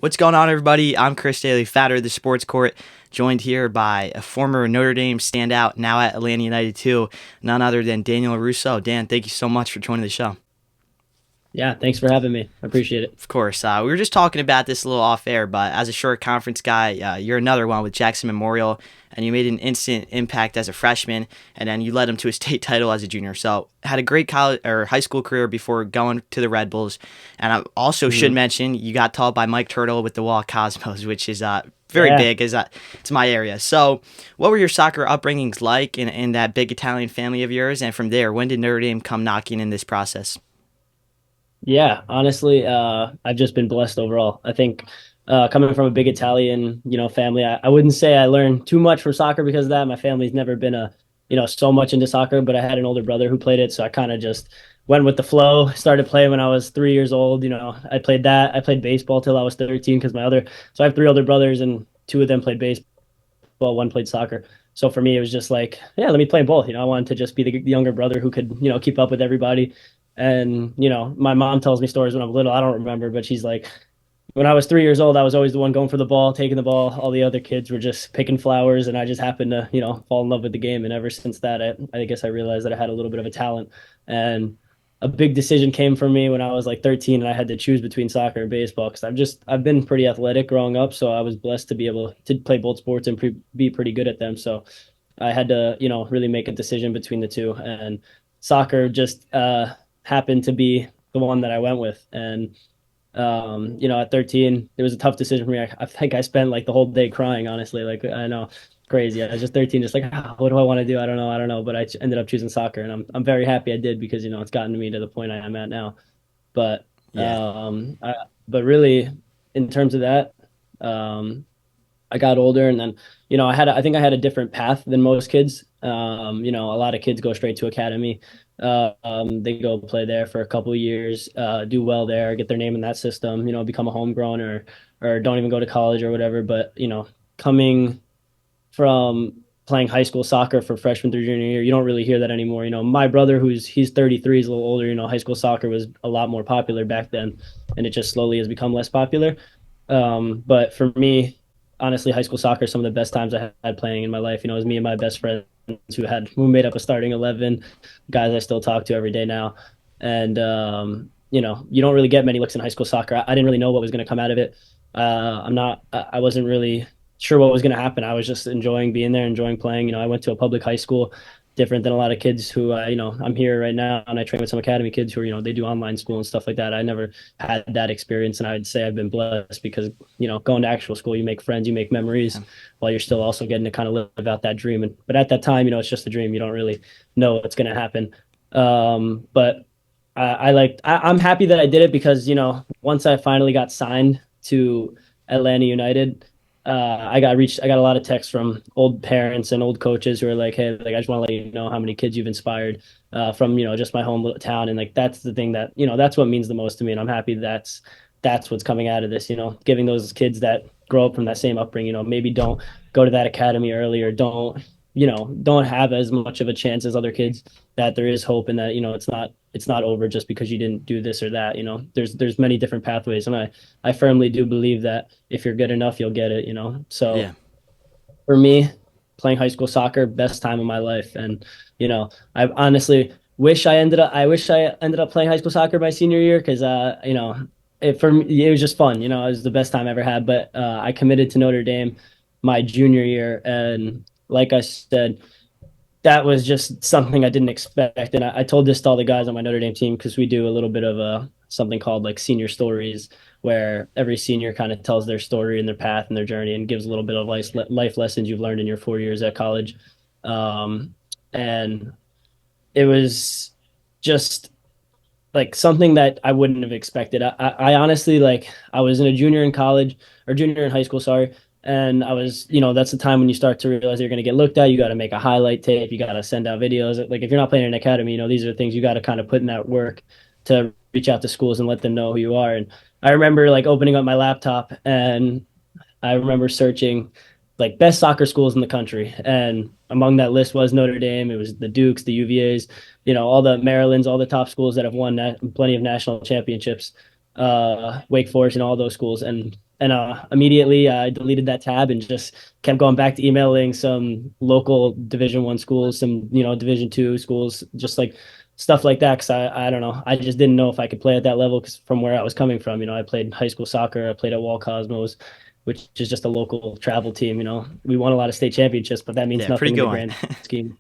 What's going on, everybody? I'm Chris Dailey, founder of the Sports Court, joined here by a former Notre Dame standout, now at Atlanta United too, none other than Dan Russo. Dan, thank you so much for joining the show. Yeah, thanks for having me. I appreciate it. Of course, we were just talking about this a little off air, but as a short conference guy, you're another one with Jackson Memorial, and you made an instant impact as a freshman, and then you led him to a state title as a junior. So had a great college or high school career before going to the Red Bulls, and I also should Mhm. mention you got taught by Mike Turtle with the Wall Cosmos, which is very Yeah, big, is it's my area. So, what were your soccer upbringings like in that big Italian family of yours? And from there, when did Notre Dame come knocking in this process? yeah. Honestly, I've just been blessed overall. I think coming from a big Italian, family, I wouldn't say I learned too much from soccer because of that. My family's never been so much into soccer, but I had an older brother who played it, so I kind of just went with the flow. Started playing when I was 3 years old. I played that. I played baseball till I was 13 because so I have three older brothers and two of them played baseball, one played soccer. So for me, it was just like, yeah, let me play both. I wanted to just be the younger brother who could, keep up with everybody. And, my mom tells me stories when I'm little. I don't remember, but she's like, when I was 3 years old, I was always the one going for the ball, taking the ball. All the other kids were just picking flowers, and I just happened to, fall in love with the game. And ever since that, I guess I realized that I had a little bit of a talent. And a big decision came for me when I was like 13, and I had to choose between soccer and baseball because I've been pretty athletic growing up, so I was blessed to be able to play both sports and be pretty good at them. So I had to, really make a decision between the two, and soccer just happened to be the one that I went with. And at 13, it was a tough decision for me. I think I spent like the whole day crying, honestly. Like, I know, crazy. I was just 13, just like, what do I want to do? I don't know. But ended up choosing soccer, and I'm very happy I did because it's gotten me to the point I am at now. But Yeah. but really, in terms of that, um, I got older, and then I think I had a different path than most kids. A lot of kids go straight to academy. They go play there for a couple of years, do well there, get their name in that system, become a homegrown or don't even go to college or whatever. But coming from playing high school soccer for freshman through junior year, you don't really hear that anymore. My brother, he's 33, is a little older. High school soccer was a lot more popular back then, and it just slowly has become less popular. But for me, honestly, high school soccer is some of the best times I had playing in my life. It was me and my best friends who made up a starting 11, guys I still talk to every day now. And you don't really get many looks in high school soccer. I didn't really know what was going to come out of it. I wasn't really sure what was going to happen. I was just enjoying being there, enjoying playing. I went to a public high school, different than a lot of kids who, I'm here right now and I train with some academy kids who are, they do online school and stuff like that. I never had that experience, and I'd say I've been blessed because going to actual school, you make friends, you make memories, while you're still also getting to kind of live out that dream. But at that time, it's just a dream. You don't really know what's going to happen. But I'm happy that I did it because once I finally got signed to Atlanta United, I got a lot of texts from old parents and old coaches who are like, hey, like I just want to let you know how many kids you've inspired from just my home little town. And like that's the thing that that's what means the most to me, and I'm happy that's what's coming out of this. Giving those kids that grow up from that same upbringing, maybe don't go to that academy early, or don't have as much of a chance as other kids, that there is hope, and that it's not over just because you didn't do this or that. There's many different pathways, and I firmly do believe that if you're good enough, you'll get it. So Yeah. for me, playing high school soccer, best time of my life. And I honestly wish I ended up playing high school soccer my senior year because for me it was just fun. It was the best time I ever had. But I committed to Notre Dame my junior year, and like I said, that was just something I didn't expect. And I told this to all the guys on my Notre Dame team because we do a little bit of something called like senior stories, where every senior kind of tells their story and their path and their journey and gives a little bit of life lessons you've learned in your 4 years at college. Um, and it was just like something that I wouldn't have expected. I honestly, like, I was in a junior in college, or junior in high school, sorry. And I was, that's the time when you start to realize you're going to get looked at. You got to make a highlight tape. You got to send out videos. Like, if you're not playing in an academy, these are things you got to kind of put in that work to reach out to schools and let them know who you are. And I remember like opening up my laptop, and I remember searching like best soccer schools in the country, and among that list was Notre Dame. It was the Dukes, the UVA's, all the Marylands, all the top schools that have won plenty of national championships, Wake Forest, and all those schools. And and immediately I deleted that tab and just kept going back to emailing some local Division 1 schools, some Division 2 schools, just like stuff like that. Because I don't know, I just didn't know if I could play at that level because from where I was coming from, I played high school soccer, I played at Wall Cosmos, which is just a local travel team. We won a lot of state championships, but that means Yeah, pretty nothing in good the one.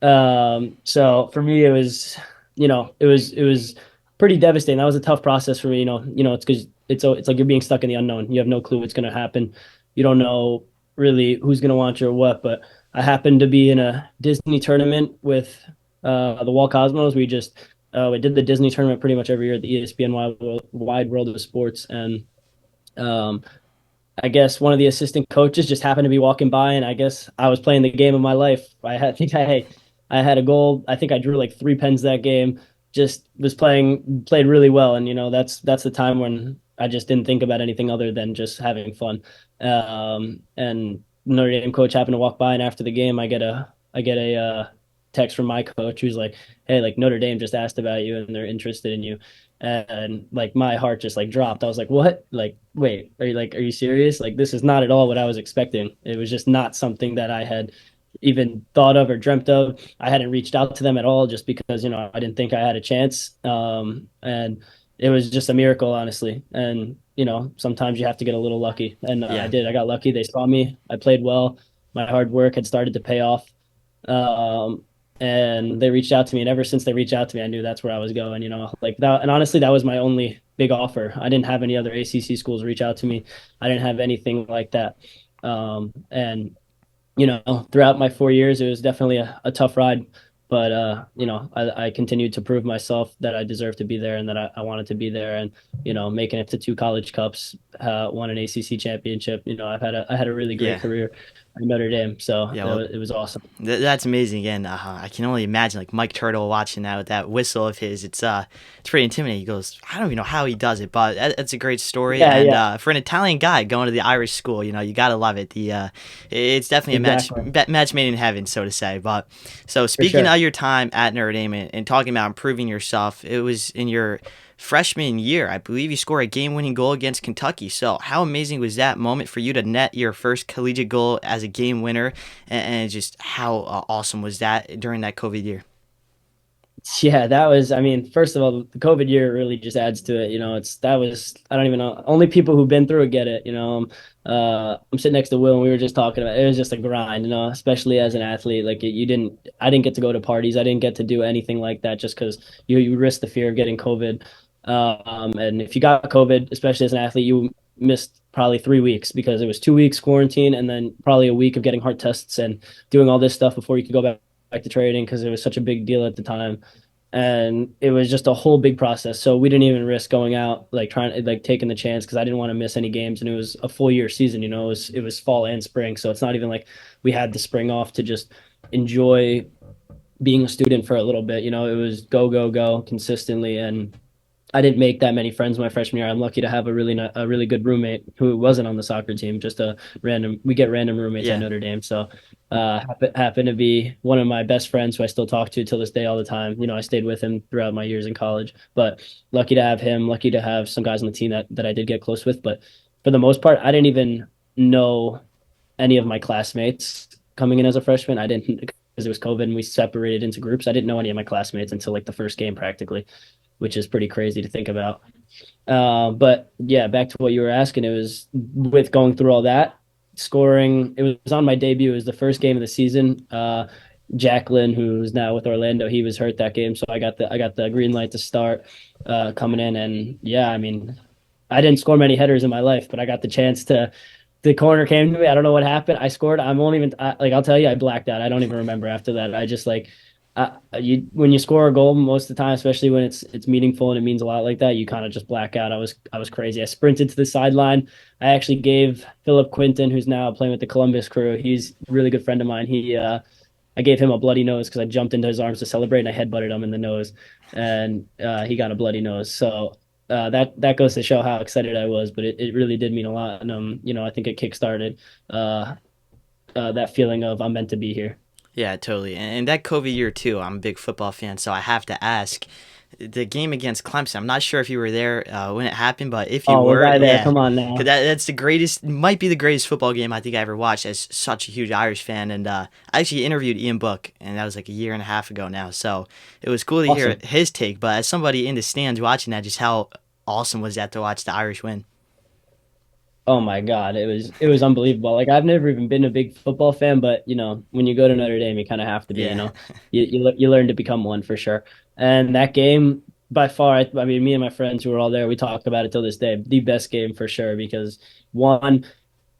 grand scheme. So for me, it was pretty devastating. That was a tough process for me. It's because it's like you're being stuck in the unknown. You have no clue what's going to happen. You don't know really who's going to want you or what. But I happened to be in a Disney tournament with the Wall Cosmos. We did the Disney tournament pretty much every year at the ESPN Wide World of Sports, and um, I guess one of the assistant coaches just happened to be walking by, and I guess I was playing the game of my life. I had a goal. I think I drew like 3 pens that game. Just was played really well, and that's the time when I just didn't think about anything other than just having fun. And Notre Dame coach happened to walk by, and after the game, I get a text from my coach who's like, "Hey, like Notre Dame just asked about you, and they're interested in you." And like my heart just like dropped. I was like, "What? Like, wait, are you serious? Like, this is not at all what I was expecting. It was just not something that I had even thought of or dreamt of. I hadn't reached out to them at all just because I didn't think I had a chance. And it was just a miracle, honestly. And sometimes you have to get a little lucky, and I Yeah. did. I got lucky. They saw me. I played well. My hard work had started to pay off. Um, and they reached out to me, and ever since they reached out to me, I knew that's where I was going. Like that. And honestly, that was my only big offer. I didn't have any other ACC schools reach out to me. I didn't have anything like that. And throughout my 4 years, it was definitely a tough ride, but I continued to prove myself that I deserved to be there and that I wanted to be there, and making it to 2 college cups, won an ACC championship. I had a really great Yeah. career at Notre Dame, so Yeah. Well, it was awesome. that's amazing. And I can only imagine like Mike Turtle watching that with that whistle of his. It's pretty intimidating. He goes, I don't even know how he does it, but that's a great story. Yeah, And yeah, for an Italian guy going to the Irish school, you gotta love it. It's definitely a exactly, match made in heaven, so to say. But so for speaking sure. of your time at Notre Dame and talking about improving yourself, it was in your freshman year, I believe you scored a game-winning goal against Kentucky. So how amazing was that moment for you to net your first collegiate goal as a game winner, and just how awesome was that during that COVID year? Yeah, that was, I mean, first of all, the COVID year really just adds to it. I don't even know. Only people who've been through it get it. I'm sitting next to Will and we were just talking about it. It was just a grind, especially as an athlete. Like I didn't get to go to parties. I didn't get to do anything like that just because you risk the fear of getting COVID. And if you got COVID, especially as an athlete, you missed probably 3 weeks because it was 2 weeks quarantine and then probably a week of getting heart tests and doing all this stuff before you could go back to trading because it was such a big deal at the time, and it was just a whole big process. So we didn't even risk going out, like trying, like taking the chance, because I didn't want to miss any games, and it was a full year season. It was fall and spring, so it's not even like we had the spring off to just enjoy being a student for a little bit. It was go go go consistently, and I didn't make that many friends my freshman year. I'm lucky to have a really good roommate who wasn't on the soccer team. Just a random. We get random roommates at Yeah. Notre Dame, so happened to be one of my best friends who I still talk to till this day all the time. I stayed with him throughout my years in college, but lucky to have him. Lucky to have some guys on the team that I did get close with. But for the most part, I didn't even know any of my classmates coming in as a freshman. I didn't because it was COVID and we separated into groups. I didn't know any of my classmates until like the first game practically, which is pretty crazy to think about. But yeah, back to what you were asking, it was with going through all that, scoring. It was on my debut. It was the first game of the season. Jacqueline, who's now with Orlando, he was hurt that game, so I got the green light to start coming in, and yeah, I mean, I didn't score many headers in my life, but I got the chance to. The corner came to me. I don't know what happened. I scored. I'm only even like I'll tell you, I blacked out. I don't even remember after that. I just like when you score a goal most of the time, especially when it's meaningful and it means a lot like that, you kind of just black out. I was crazy. I sprinted to the sideline. I actually gave Philip Quinton, who's now playing with the Columbus Crew. He's a really good friend of mine. I gave him a bloody nose because I jumped into his arms to celebrate and I headbutted him in the nose, and he got a bloody nose. So that goes to show how excited I was, but it really did mean a lot, and I think it kickstarted uh, that feeling of I'm meant to be here. Yeah, totally. And that COVID year too, I'm a big football fan, so I have to ask. the game against Clemson. I'm not sure if you were there when it happened, but if you Oh, was were, I there? yeah, Come on because now. that's the greatest, might be the greatest football game I think I ever watched as such a huge Irish fan. And I actually interviewed Ian Book, and that was like a year and a half ago now. So it was cool to hear Awesome. his take. But as somebody in the stands watching that, just how awesome was that to watch the Irish win? Oh my God, it was unbelievable. Like I've never even been a big football fan, but when you go to Notre Dame, you kind of have to be. Yeah, You learn to become one for sure. And that game, by far, I mean, me and my friends who were all there, we talk about it till this day. The best game for sure because one,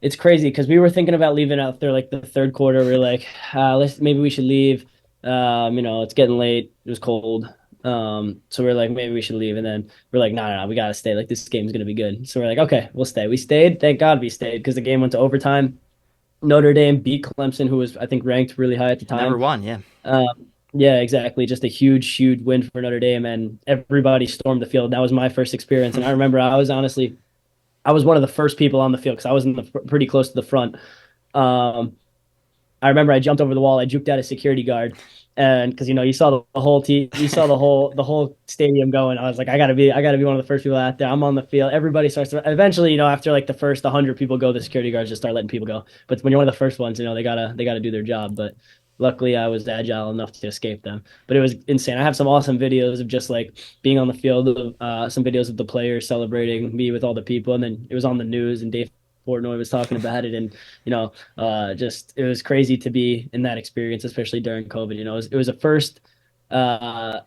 it's crazy because we were thinking about leaving out there like the third quarter. We are like, let's maybe we should leave. It's getting late. It was cold. So we're like, maybe we should leave. And then we're like, no, no, no, we gotta stay. Like this game's gonna be good. So we're like, okay, we'll stay. We stayed. Thank God we stayed because the game went to overtime. Notre Dame beat Clemson, who was I think ranked really high at the number time. one. Yeah, Yeah, exactly. Just a huge, huge win for Notre Dame, and everybody stormed the field. That was my first experience, and I remember I was one of the first people on the field because I was in the pretty close to the front. Um, I remember I jumped over the wall. I juked out a security guard, and because you saw the whole team, you saw the whole stadium going. I was like, I gotta be one of the first people out there. I'm on the field. Everybody starts to eventually, after like the first 100 people go, the security guards just start letting people go. But when you're one of the first ones, they gotta do their job. But luckily, I was agile enough to escape them. But it was insane. I have some awesome videos of just like being on the field, some videos of the players celebrating me with all the people, and then it was on the news, and Dave Portnoy was talking about it, and just it was crazy to be in that experience, especially during COVID. It was a first, uh,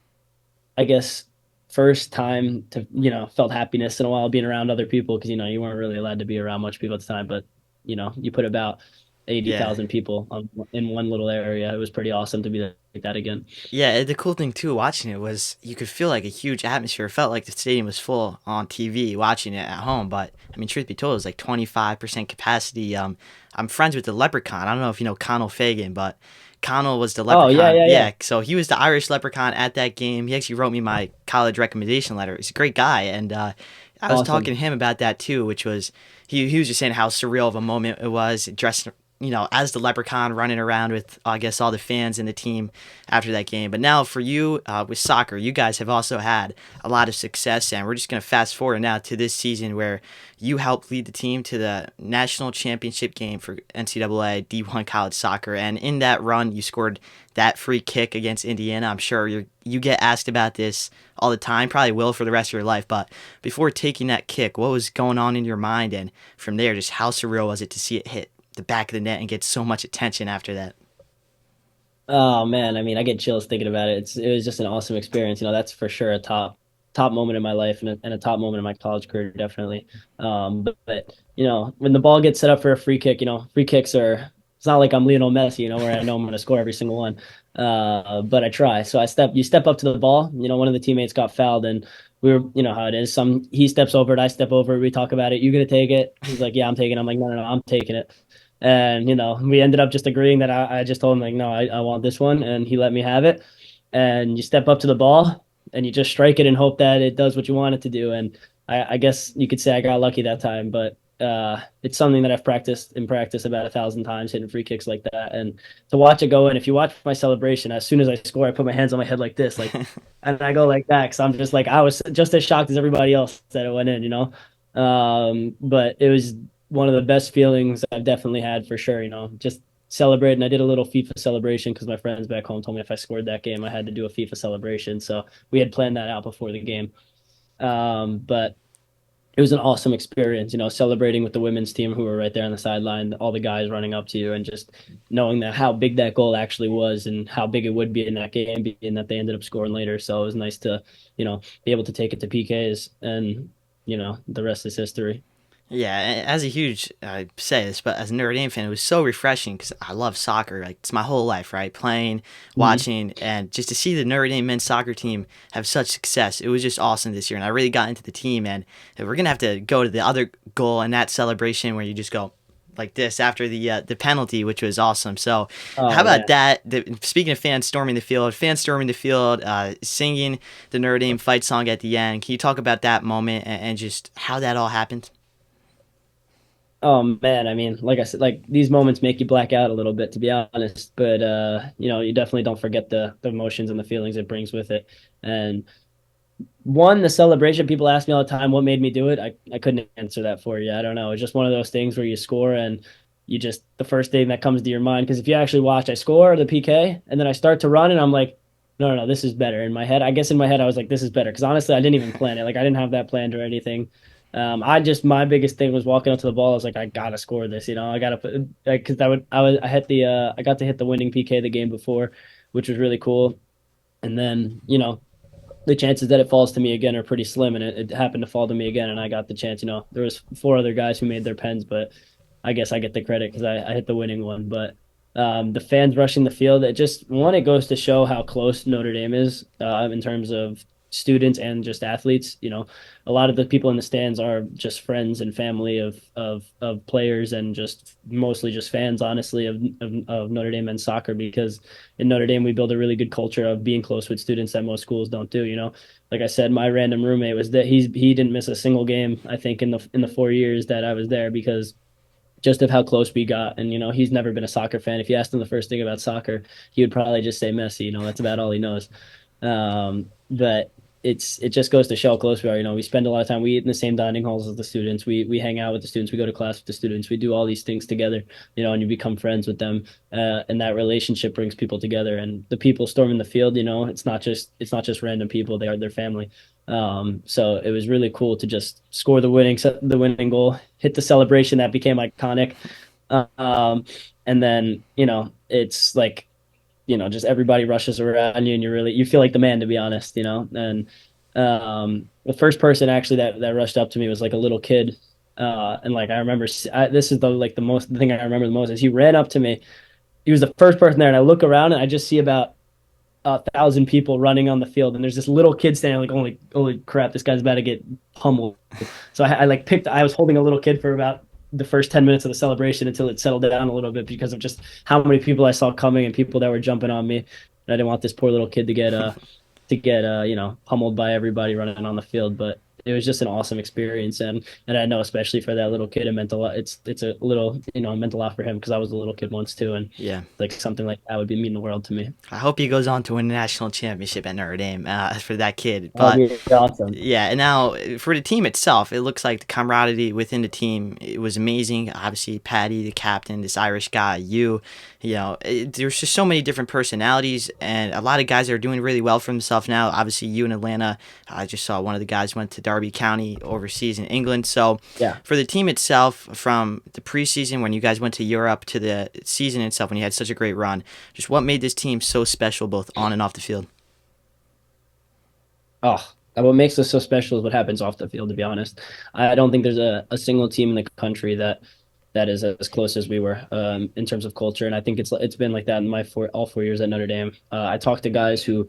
I guess, first time to felt happiness in a while being around other people because you weren't really allowed to be around much people at the time, but you put about eighty yeah. thousand people in one little area. It was pretty awesome to be like that again. Yeah, the cool thing too watching it was you could feel like a huge atmosphere. It felt like the stadium was full on TV watching it at home, but I mean, truth be told, it was like 25% capacity. I'm friends with the Leprechaun. I don't know if you know Connell Fagan, but Connell was the Oh yeah, Leprechaun. yeah, yeah. Yeah, so he was the Irish Leprechaun at that game. He actually wrote me my college recommendation letter. He's a great guy, and I was talking Awesome. to him about that too, which was he was just saying how surreal of a moment it was dressed as the leprechaun running around with, I guess, all the fans and the team after that game. But now for you with soccer, you guys have also had a lot of success, and we're just going to fast forward now to this season where you helped lead the team to the national championship game for NCAA D1 college soccer. And in that run, you scored that free kick against Indiana. I'm sure you get asked about this all the time, probably will for the rest of your life. But before taking that kick, what was going on in your mind? And from there, just how surreal was it to see it hit the back of the net and get so much attention after that? Oh man, I mean, I get chills thinking about it. It was just an awesome experience. That's for sure a top moment in my life and a top moment in my college career, definitely. But when the ball gets set up for a free kick, free kicks are. It's not like I'm Lionel Messi, where I know I'm going to score every single one. But I try. So you step up to the ball. One of the teammates got fouled, and we were, how it is. He steps over it, I step over it. We talk about it. You gonna take it? He's like, yeah, I'm taking it. I'm like, no, no, no, I'm taking it. And we ended up just agreeing that I just told him like, no, I want this one, and he let me have it. And you step up to the ball and you just strike it and hope that it does what you want it to do. And I guess you could say I got lucky that time, but it's something that I've practiced in practice about 1,000 times, hitting free kicks like that. And to watch it go in, if you watch my celebration, as soon as I score, I put my hands on my head like this, like, and I go like that because I'm just like I was just as shocked as everybody else that it went in. But it was one of the best feelings I've definitely had for sure. Just celebrating. I did a little FIFA celebration because my friends back home told me if I scored that game, I had to do a FIFA celebration. So we had planned that out before the game. But it was an awesome experience, celebrating with the women's team who were right there on the sideline, all the guys running up to you, and just knowing that how big that goal actually was and how big it would be in that game, being that they ended up scoring later. So it was nice to, be able to take it to PKs, and the rest is history. Yeah, as a huge, I say this, but as a Notre Dame fan, it was so refreshing because I love soccer. Like, it's my whole life, right? Playing, Mhm. watching, and just to see the Notre Dame men's soccer team have such success. It was just awesome this year, and I really got into the team. And we're going to have to go to the other goal in that celebration where you just go like this after the penalty, which was awesome. So, how Oh about yeah. that? Speaking of fans storming the field, singing the Notre Dame fight song at the end. Can you talk about that moment and just how that all happened? Oh man, I mean, like I said, like these moments make you black out a little bit, to be honest. But you definitely don't forget the emotions and the feelings it brings with it. And One, the celebration, people ask me all the time what made me do it. I couldn't answer that for you. I don't know. It's just one of those things where you score and you just the first thing that comes to your mind. Because if you actually watch, I score the PK and then I start to run and I'm like, no, no, no, this is better. In my head, I guess in my head, I was like, this is better. Because honestly, I didn't even plan it. Like I didn't have that planned or anything. I just my biggest thing was walking up to the ball. I was like, I gotta score this. I gotta put like because I hit the I got to hit the winning PK the game before, which was really cool. And then the chances that it falls to me again are pretty slim, and it happened to fall to me again, and I got the chance. There was four other guys who made their pens, but I guess I get the credit because I hit the winning one. But the fans rushing the field, it goes to show how close Notre Dame is in terms of students and just athletes. A lot of the people in the stands are just friends and family of players and just mostly just fans, honestly, of Notre Dame men's soccer because in Notre Dame we build a really good culture of being close with students that most schools don't do. Like I said, my random roommate was that he didn't miss a single game, I think, in the 4 years that I was there because just of how close we got. And he's never been a soccer fan. If you asked him the first thing about soccer, he would probably just say Messi. That's about all he knows. But it just goes to show how close we are. We spend a lot of time. We eat in the same dining halls as the students. We hang out with the students. We go to class with the students. We do all these things together. And you become friends with them. And that relationship brings people together. And the people storming the field, it's not just random people. They are their family. So it was really cool to just score the winning goal, hit the celebration that became iconic. And then, it's like, just everybody rushes around you and you feel like the man, to be honest. And the first person actually that rushed up to me was like a little kid. And like, I remember this is the thing I remember the most is he ran up to me. He was the first person there. And I look around and I just see about 1,000 people running on the field, and there's this little kid standing like, holy crap, this guy's about to get pummeled. So I was holding a little kid for about the first 10 minutes of the celebration until it settled down a little bit because of just how many people I saw coming and people that were jumping on me. And I didn't want this poor little kid to get pummeled by everybody running on the field. But it was just an awesome experience, and I know especially for that little kid, it meant a lot. It's a little, it meant a lot for him because I was a little kid once too, and Yeah. like something like that would mean the world to me. I hope he goes on to win a national championship at Notre Dame for that kid. That'd But be awesome. yeah, and now for the team itself, it looks like the camaraderie within the team it was amazing. Obviously, Patty, the captain, this Irish guy, there's just so many different personalities, and a lot of guys are doing really well for themselves now. Obviously, you in Atlanta, I just saw one of the guys went to Derby County overseas in England. So Yeah. for the team itself, from the preseason when you guys went to Europe to the season itself when you had such a great run, just what made this team so special both on and off the field? Oh, what makes us so special is what happens off the field, to be honest. I don't think there's a single team in the country that is as close as we were in terms of culture. And I think it's been like that in all 4 years at Notre Dame. I talked to guys who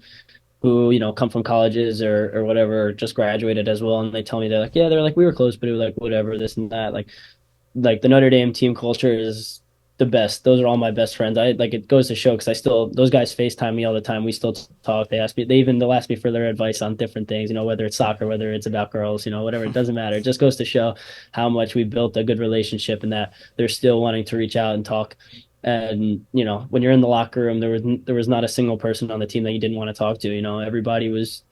come from colleges or whatever, or just graduated as well, and they tell me they're like we were close, but it was like whatever, this and that. Like the Notre Dame team culture is the best. Those are all my best friends. I like it goes to show because those guys FaceTime me all the time. We still talk. They'll ask me for their advice on different things, whether it's soccer, whether it's about girls, whatever, it doesn't matter. It just goes to show how much we built a good relationship and that they're still wanting to reach out and talk. And when you're in the locker room, there was not a single person on the team that you didn't want to talk to. Everybody was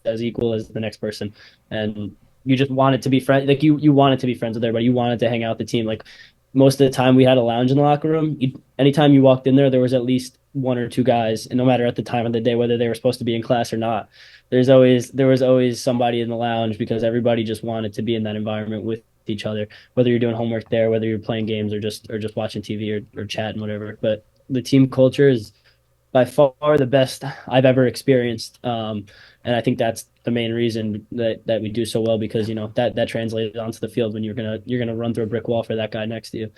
as equal as the next person, and you just wanted to be friends. Like you wanted to be friends with everybody. You wanted to hang out with the team. Like most of the time, we had a lounge in the locker room. Anytime you walked in there was at least one or two guys, and no matter at the time of the day whether they were supposed to be in class or not, there was always somebody in the lounge because everybody just wanted to be in that environment with each other, whether you're doing homework there, whether you're playing games or just watching TV or chatting, whatever. But the team culture is by far the best I've ever experienced. And I think that's the main reason that we do so well because that translates onto the field when you're gonna run through a brick wall for that guy next to you.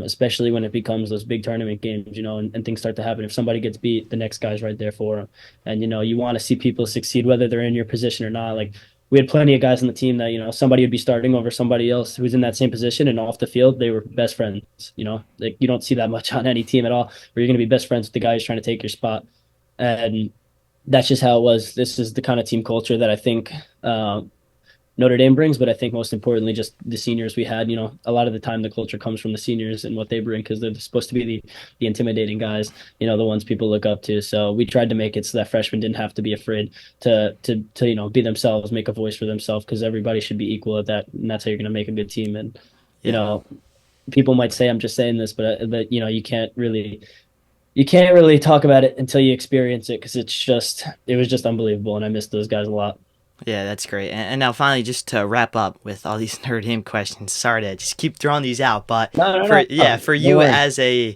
Especially when it becomes those big tournament games, and things start to happen. If somebody gets beat, the next guy's right there for them. And, you want to see people succeed, whether they're in your position or not. Like, we had plenty of guys on the team that, somebody would be starting over somebody else who's in that same position, and off the field, they were best friends. Like, you don't see that much on any team at all, where you're going to be best friends with the guy who's trying to take your spot. And that's just how it was. This is the kind of team culture that I think Notre Dame brings, but I think most importantly, just the seniors we had. A lot of the time the culture comes from the seniors and what they bring because they're supposed to be the intimidating guys, the ones people look up to. So we tried to make it so that freshmen didn't have to be afraid to be themselves, make a voice for themselves because everybody should be equal at that, and that's how you're going to make a good team. And you Yeah. know, people might say I'm just saying this, but you can't really talk about it until you experience it because it was just unbelievable, and I miss those guys a lot. Yeah, that's great. And now finally, just to wrap up with all these Notre Dame questions. Sorry to just keep throwing these out, but No, no, for no, yeah, no, for don't you worry. as a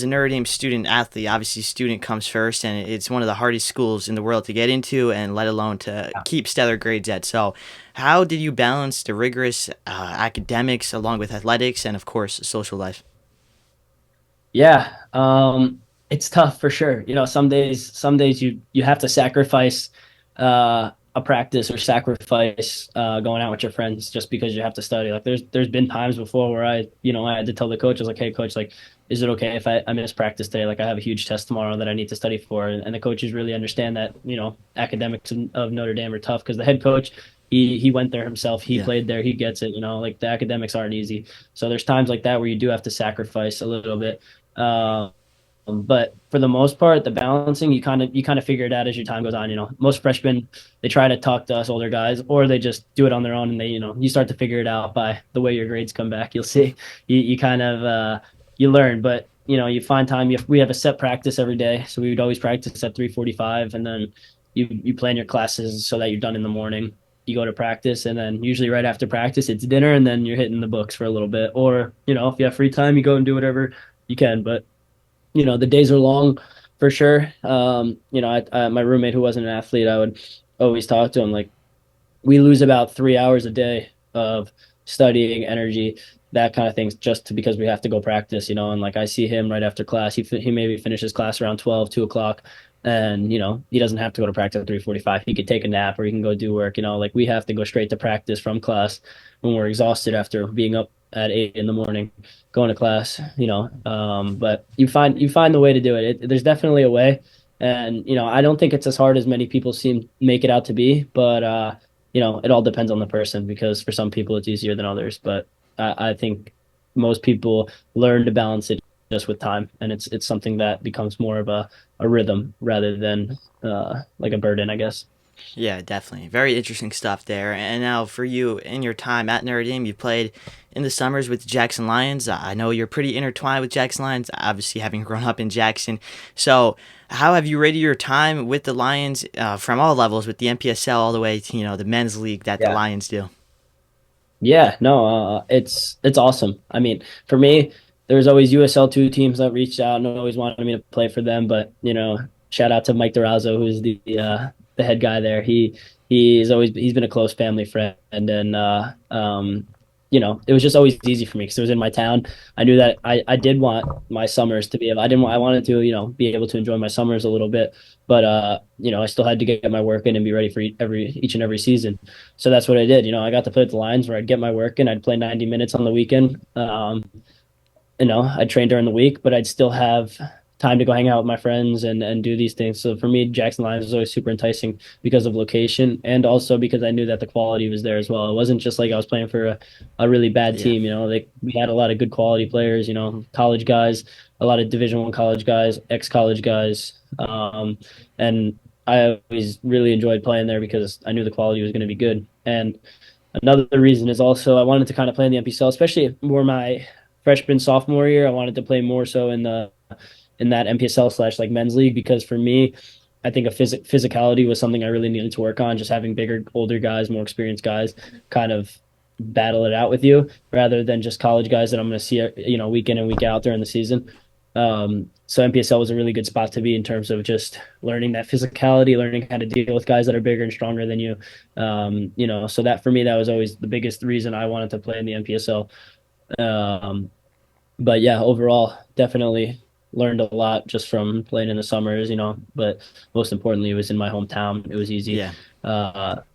Notre Dame student athlete, obviously student comes first, and it's one of the hardest schools in the world to get into, and let alone to keep stellar grades at. So, how did you balance the rigorous academics along with athletics and, of course, social life? Yeah, it's tough for sure. Some days you have to sacrifice a practice or sacrifice going out with your friends just because you have to study. Like there's been times before where I had to tell the coach, I was like, hey coach, like, is it okay if I miss practice today? Like I have a huge test tomorrow that I need to study for. And the coaches really understand that, academics of Notre Dame are tough because the head coach, he went there himself. He Yeah. played there. He gets it. Like the academics aren't easy. So there's times like that where you do have to sacrifice a little bit. But for the most part, the balancing you kind of figure it out as your time goes on. Most freshmen they try to talk to us older guys, or they just do it on their own, and you start to figure it out by the way your grades come back. You'll see, you kind of you learn, but you find time. We have a set practice every day, so we would always practice at 3:45, and then you plan your classes so that you're done in the morning. You go to practice, and then usually right after practice, it's dinner, and then you're hitting the books for a little bit. Or if you have free time, you go and do whatever you can. But the days are long for sure. My roommate who wasn't an athlete, I would always talk to him like we lose about 3 hours a day of studying, energy, that kind of things, just because we have to go practice. And like I see him right after class, he maybe finishes class around 12, 2 o'clock. And he doesn't have to go to practice at 3:45. He could take a nap or he can go do work. Like we have to go straight to practice from class when we're exhausted after being up at 8 in the morning going to class. But you find the way to do it. There's definitely a way, and I don't think it's as hard as many people seem make it out to be. But it all depends on the person because for some people it's easier than others. But I think most people learn to balance it just with time, and it's something that becomes more of a rhythm rather than like a burden, I guess. Yeah, definitely. Very interesting stuff there. And now, for you, in your time at Notre Dame, you played in the summers with the Jackson Lions. I know you're pretty intertwined with Jackson Lions, obviously having grown up in Jackson. So, how have you rated your time with the Lions from all levels, with the NPSL all the way to the men's league that the Yeah. Lions do? Yeah, no, it's awesome. I mean, for me, there's always USL 2 teams that reached out and always wanted me to play for them. But shout out to Mike Durazzo, who's the head guy there. He's been a close family friend, and it was just always easy for me because it was in my town. I knew that I did want my summers to be able. I wanted to be able to enjoy my summers a little bit, but I still had to get my work in and be ready for each and every season. So that's what I did. I got to play at the Lions where I'd get my work in. I'd play 90 minutes on the weekend. I'd train during the week, but I'd still have time to go hang out with my friends and do these things. So for me, Jackson Lions was always super enticing because of location and also because I knew that the quality was there as well. It wasn't just like I was playing for a really bad Yeah. team. We had a lot of good quality players, college guys, a lot of Division 1 college guys, ex-college guys. And I always really enjoyed playing there because I knew the quality was going to be good. And another reason is also I wanted to kind of play in the NPSL, especially more my freshman sophomore year. I wanted to play more so in that NPSL slash like men's league because for me, I think physicality was something I really needed to work on. Just having bigger, older guys, more experienced guys, kind of battle it out with you rather than just college guys that I'm going to see week in and week out during the season. So NPSL was a really good spot to be in terms of just learning that physicality, learning how to deal with guys that are bigger and stronger than you. So that for me, that was always the biggest reason I wanted to play in the NPSL. Um, but yeah, overall, definitely learned a lot just from playing in the summers, but most importantly, it was in my hometown. It was easy. Yeah.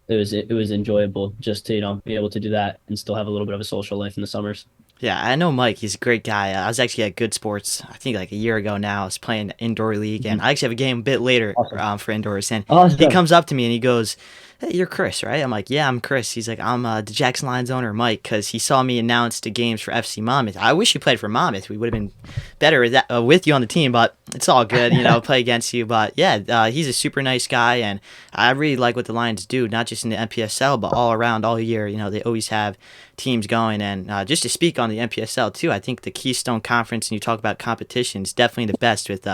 It was enjoyable just to, be able to do that and still have a little bit of a social life in the summers. Yeah, I know Mike. He's a great guy. I was actually at Good Sports, I think like a year ago now. I was playing indoor league, and Mhm. I actually have a game a bit later Awesome. for indoors. And he Awesome. comes up to me and he goes, "Hey, you're Chris, right?" I'm like, "Yeah, I'm Chris." He's like, "I'm the Jackson Lions owner, Mike," because he saw me announce the games for FC Monmouth. I wish you played for Monmouth. We would have been better with, that, with you on the team, but it's all good, play against you. But yeah, he's a super nice guy, and I really like what the Lions do, not just in the NPSL, but all around, all year. They always have teams going. And just to speak on the NPSL too, I think the Keystone Conference, and you talk about competition, is definitely the best with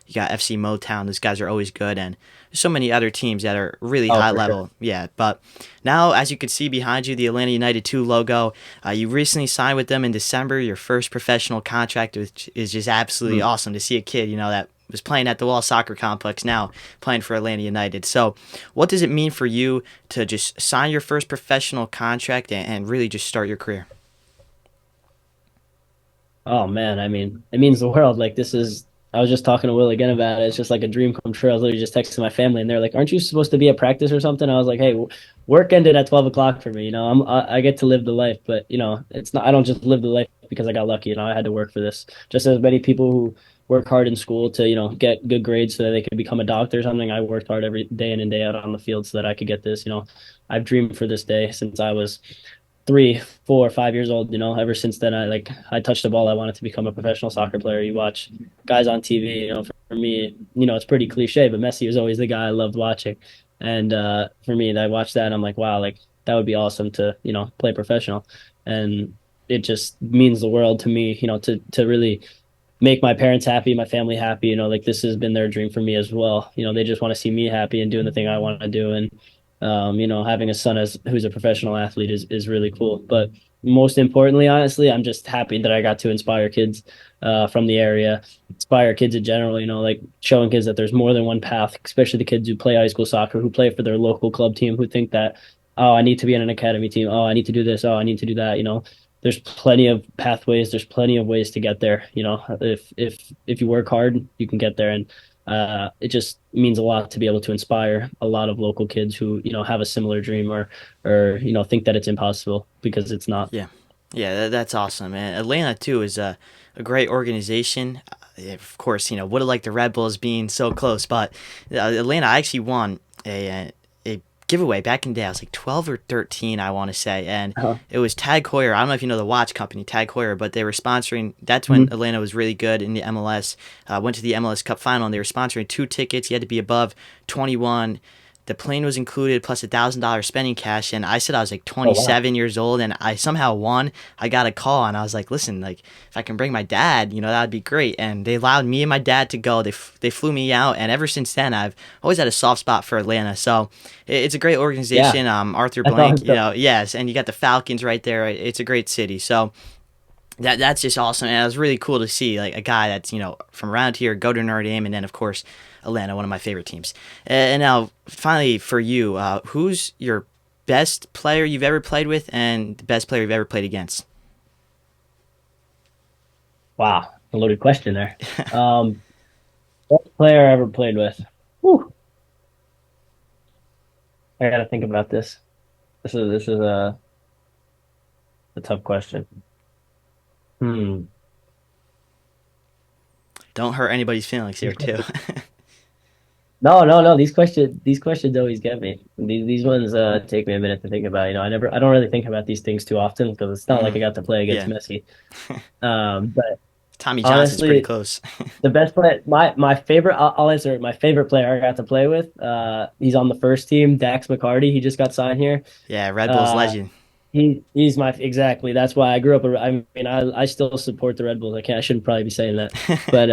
you got FC Motown. Those guys are always good, and there's so many other teams that are really Oh, high for level. sure. Yeah, but now, as you can see behind you, the Atlanta United 2 logo. You recently signed with them in December, your first professional contract, which is just absolutely Mhm. awesome to see a kid, that was playing at the Wall Soccer Complex, now playing for Atlanta United. So, what does it mean for you to just sign your first professional contract and really just start your career? Oh man, I mean, it means the world. Like this is, I was just talking to Will again about it. It's just like a dream come true. I was literally just texting my family, and they're like, "Aren't you supposed to be at practice or something?" I was like, "Hey, work ended at 12 o'clock for me. I get to live the life, but it's not. I don't just live the life because I got lucky. I had to work for this. Just as many people who work hard in school to get good grades so that they could become a doctor or something. I worked hard every day in and day out on the field so that I could get this. I've dreamed for this day since I was 3, 4, 5 years old. Ever since then, I touched the ball. I wanted to become a professional soccer player. You watch guys on TV. For me, it's pretty cliche, but Messi was always the guy I loved watching. And for me, I watched that and I'm like, wow, like that would be awesome to play professional. And it just means the world to me. To really make my parents happy, my family happy. Like this has been their dream for me as well. They just want to see me happy and doing the thing I want to do. And having a son who's a professional athlete is really cool. But most importantly, honestly, I'm just happy that I got to inspire kids from the area, inspire kids in general. Like showing kids that there's more than one path, especially the kids who play high school soccer, who play for their local club team, who think that, oh, I need to be in an academy team. Oh, I need to do this. Oh, I need to do that. There's plenty of pathways. There's plenty of ways to get there. If you work hard, you can get there. And it just means a lot to be able to inspire a lot of local kids who have a similar dream or think that it's impossible because it's not. Yeah, yeah, that's awesome, man. Atlanta too is a great organization. Of course, would have liked the Red Bulls being so close, but Atlanta, I actually won a giveaway back in the day. I was like 12 or 13, I want to say, and Uh-huh. it was Tag Heuer. I don't know if you know the watch company Tag Heuer, but they were sponsoring. That's when Mhm. Atlanta was really good in the MLS. Went to the MLS Cup final, and they were sponsoring 2 tickets. You had to be above 21. The plane was included plus $1,000 spending cash, and I said I was like Oh wow. 27 years old, and I somehow won. I got a call, and I was like, "Listen, like if I can bring my dad, that would be great." And they allowed me and my dad to go. They flew me out, and ever since then, I've always had a soft spot for Atlanta. So it's a great Yeah, organization. Arthur that's Blank, awesome. yes, and you got the Falcons right there. It's a great city. So that's just awesome, and it was really cool to see like a guy that's from around here go to Notre Dame, and then of course Atlanta, one of my favorite teams. And now finally for you, who's your best player you've ever played with, and the best player you've ever played against? Wow, a loaded question there. Um, Best player I ever played with. Whew, I got to think about this. This is a tough question. Hmm. Don't hurt anybody's feelings here These too. questions- No, no, no. These questions always get me. These ones take me a minute to think about. I don't really think about these things too often because it's not like I got to play against Yeah, Messi. But Tommy Johnson's pretty honestly, close. the best play, my favorite, I'll answer it. My favorite player I got to play with, he's on the first team, Dax McCarty. He just got signed here. Yeah, Red Bulls Uh, legend. he's my exactly. That's why I grew up. I mean, I still support the Red Bulls. I shouldn't probably be saying that, but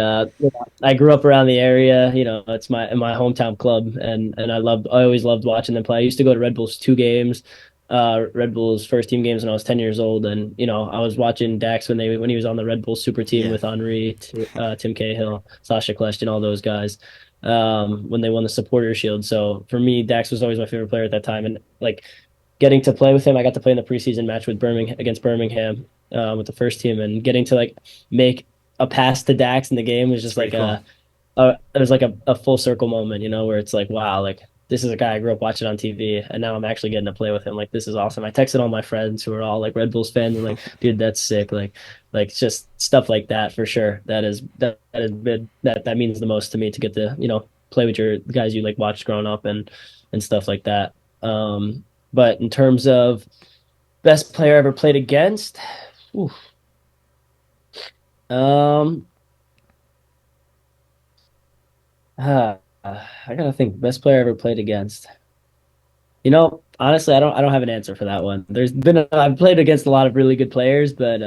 I grew up around the area. It's my hometown club, and I always loved watching them play. I used to go to Red Bulls 2 games, Red Bulls first team games when I was 10 years old, and I was watching Dax when he was on the Red Bulls super team Yeah, with Henri, Tim Cahill, Sasha Kljestan, all those guys. When they won the Supporter Shield, so for me, Dax was always my favorite player at that time, and like getting to play with him. I got to play in the preseason match with Birmingham against Birmingham with the first team, and getting to like make a pass to Dax in the game was it's just pretty like cool. it was like a full circle moment, where it's like wow, like this is a guy I grew up watching on TV, and now I'm actually getting to play with him. Like this is awesome. I texted all my friends who are all like Red Bulls fans, and like, dude, that's sick. Like just stuff like that for sure. That has been that means the most to me to get to play with your guys you like watched growing up and stuff like that. But in terms of best player I ever played against, oof, um, I gotta think best player I ever played against. Honestly, I don't have an answer for that one. I've played against a lot of really good players, but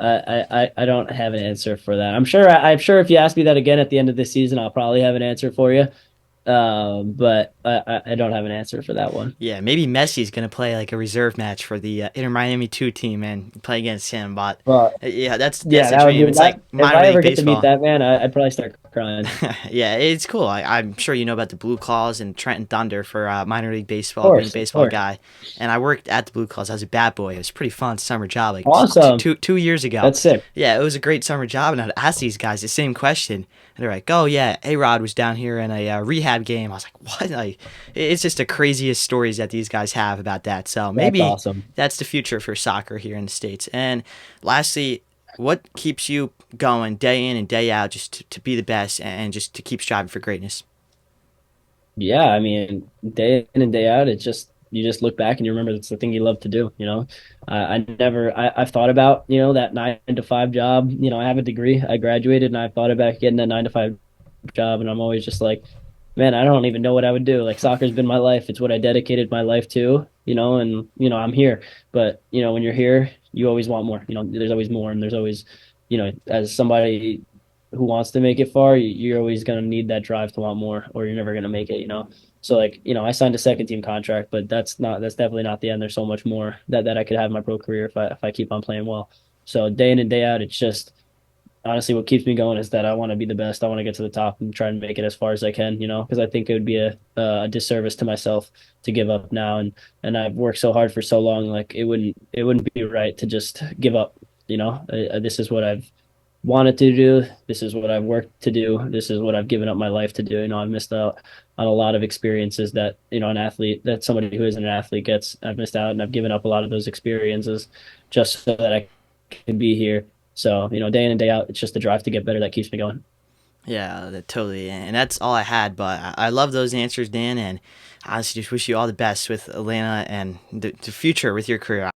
I don't have an answer for that. I'm sure if you ask me that again at the end of this season, I'll probably have an answer for you. But I don't have an answer for that one. Yeah, maybe Messi's gonna play like a reserve match for the Inter Miami 2 team and play against him. But But yeah, that's yeah, the that would dream. be It's like that. If minor I league ever get to meet baseball. that man, I'd probably start crying. Of Yeah, it's cool. I'm sure you know about the Blue Claws and Trenton Thunder for minor league baseball, being a course, of baseball course. guy. And I worked at the Blue Claws as a bat boy. It was a pretty fun summer job, like Awesome. 2 years ago. That's sick. Yeah, it was a great summer job, and I'd ask these guys the same question. And they're like, "Oh yeah, A-Rod was down here in a rehab game." I was like, "What?" Like, it's just the craziest stories that these guys have about that. So That's maybe awesome. that's the future for soccer here in the States. And lastly, what keeps you going day in and day out just to be the best and just to keep striving for greatness? Yeah, I mean, day in and day out, it's just you just look back and you remember it's the thing you love to do. I've thought about that 9 to 5 job. I have a degree. I graduated, and I've thought about getting a 9 to 5 job, and I'm always just like, man, I don't even know what I would do. Like soccer's been my life. It's what I dedicated my life to. And I'm here. But when you're here, you always want more. There's always more, and there's always, as somebody who wants to make it far, you're always going to need that drive to want more, or you're never going to make it. So like, I signed a second team contract, but that's definitely not the end. There's so much more that I could have in my pro career if I keep on playing well. So day in and day out, it's just honestly what keeps me going is that I want to be the best. I want to get to the top and try and make it as far as I can, because I think it would be a disservice to myself to give up now. And I've worked so hard for so long, like it wouldn't be right to just give up. This is what I've wanted to do. This is what I've worked to do. This is what I've given up my life to do. I've missed out on a lot of experiences that, that somebody who isn't an athlete gets. I've missed out, and I've given up a lot of those experiences just so that I can be here. So, day in and day out, it's just the drive to get better that keeps me going. Yeah, totally. And that's all I had. But I love those answers, Dan. And I honestly just wish you all the best with Atlanta and the future with your career.